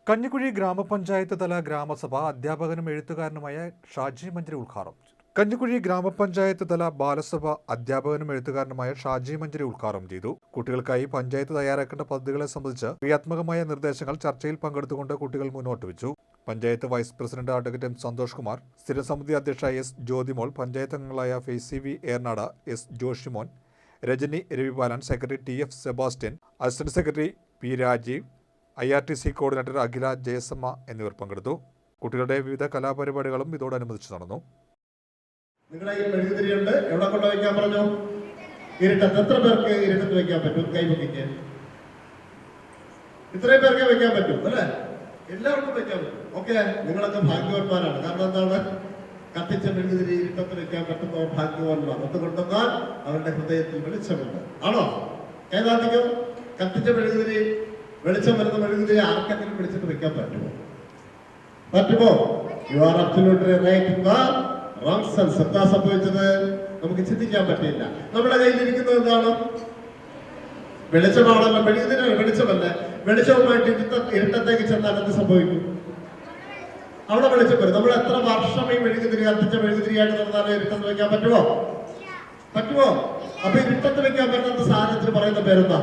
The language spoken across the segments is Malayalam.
കഞ്ഞിക്കുഴി ഗ്രാമപഞ്ചായത്ത് തല ഗ്രാമസഭ അധ്യാപകനും എഴുത്തുകാരനുമായ ഷാജി മഞ്ചരി ഉദ്ഘാടനം ചെയ്തു. കഞ്ഞിക്കുഴി ഗ്രാമപഞ്ചായത്ത് തല ബാലസഭ അധ്യാപകനും എഴുത്തുകാരനുമായ ഷാജി മഞ്ചരി ഉദ്ഘാടനം ചെയ്തു. കുട്ടികൾക്കായി പഞ്ചായത്ത് തയ്യാറാക്കേണ്ട പദ്ധതികളെ സംബന്ധിച്ച് ക്രിയാത്മകമായ നിർദ്ദേശങ്ങൾ ചർച്ചയിൽ പങ്കെടുത്തുകൊണ്ട് കുട്ടികൾ മുന്നോട്ട് വെച്ചു. Panchayat vice president advocate M Santhosh Kumar, സ്ഥിരസമിതി അധ്യക്ഷ എസ് ജ്യോതിമോൾ, പഞ്ചായത്ത് അംഗങ്ങളായ Faisy V Ernad, S Joshimon, Rajani Ravipalan, secretary T F Sebastian, assistant secretary P Rajeev, IRTC coordinator Akhila Jayasamma എന്നിവർ പങ്കെടുത്തു. കുട്ടികളുടെ വിവിധ കലാപരിപാടികളും ഇതോടനുബന്ധിച്ച് നടന്നു. നിങ്ങളുടെ ഈ മെഴുകുതിരിയുണ്ട്, എവിടെ കൊണ്ട് വയ്ക്കാൻ പറഞ്ഞു? ഇരുട്ടത്ത്. എത്ര പേർക്ക് ഇരുട്ടത്ത് വയ്ക്കാൻ പറ്റും? കൈവയ്ക്ക്. ഇത്രയും പേർക്ക് വയ്ക്കാൻ പറ്റും അല്ലേ? എല്ലാവർക്കും വയ്ക്കാൻ പറ്റും. ഓക്കെ, നിങ്ങളൊക്കെ ഭാഗ്യവാന്മാരാണ്. കാരണം എന്താണ്? കത്തിച്ച മെഴുകുതിരി ഇരുട്ടത്ത് വയ്ക്കാൻ പറ്റുന്ന ഭാഗ്യവാന്മാർ. അതുകൊണ്ടെന്നാൽ അവരുടെ ഹൃദയത്തിൽ വെളിച്ചമുണ്ട്. ആണോ? ഏതാധികം കത്തിച്ച മെഴുകുതിരി, വെളിച്ചം വരുന്ന മെഴുകുതിരി ആർക്കെങ്കിലും വിളിച്ചിട്ട് വെക്കാൻ പറ്റുമോ? പറ്റുമോ? You are absolutely right in the wrong sense. എന്താ സംഭവിച്ചത്? നമുക്ക് ചിന്തിക്കാൻ പറ്റില്ല. നമ്മുടെ കയ്യിലിരിക്കുന്നത് എന്താണ്? വെളിച്ചമാണല്ലോ. മെഴുകുതിരി വെളിച്ചമല്ല. വെളിച്ചവുമായിട്ട് ഇരുട്ടത്തേക്ക് ചെന്നാൽ എന്ത് സംഭവിക്കും? അവിടെ വെളിച്ചം വരും. നമ്മൾ എത്ര വർഷം ഈ മെഴുകുതിരി, കത്തിച്ച മെഴുകുതിരിയായിട്ട് നടന്നാലും ഇരുട്ടത്ത് വെക്കാൻ പറ്റുമോ? പറ്റുമോ? അപ്പൊ ഇരുട്ടത്ത് വെക്കാൻ പറ്റാത്ത സാധനത്തിന് പറയുന്ന പേരെന്താ?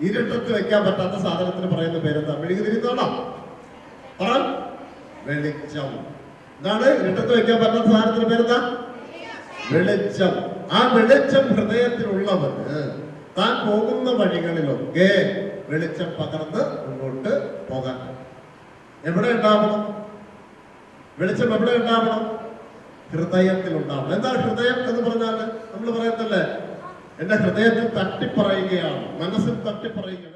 ഇരുട്ടത്ത് വെക്കാൻ പറ്റാത്ത സാധനത്തിന് പറയുന്ന പേരെന്താ? മെഴുകുതിരി എന്നാണോ? വെളിച്ചം. എന്താണ് ഇരുട്ടത്ത് വെക്കാൻ പറ്റാത്ത സാധനത്തിന് പേരെന്താ? വെളിച്ചം. ആ വെളിച്ചം ഹൃദയത്തിലുള്ളവന് താൻ പോകുന്ന വഴികളിലൊക്കെ വെളിച്ചം പകർന്ന് മുന്നോട്ട് പോകാൻ. എവിടെ ഉണ്ടാവണം വെളിച്ചം? എവിടെ ഉണ്ടാവണം? ഹൃദയത്തിൽ ഉണ്ടാവണം. എന്താ ഹൃദയം എന്ന് പറഞ്ഞാൽ? നമ്മൾ പറയത്തല്ലേ, എന്റെ ഹൃദയത്തിൽ തട്ടിപ്പറയുകയാണ്, മനസ്സിൽ തട്ടിപ്പറയുകയാണ്.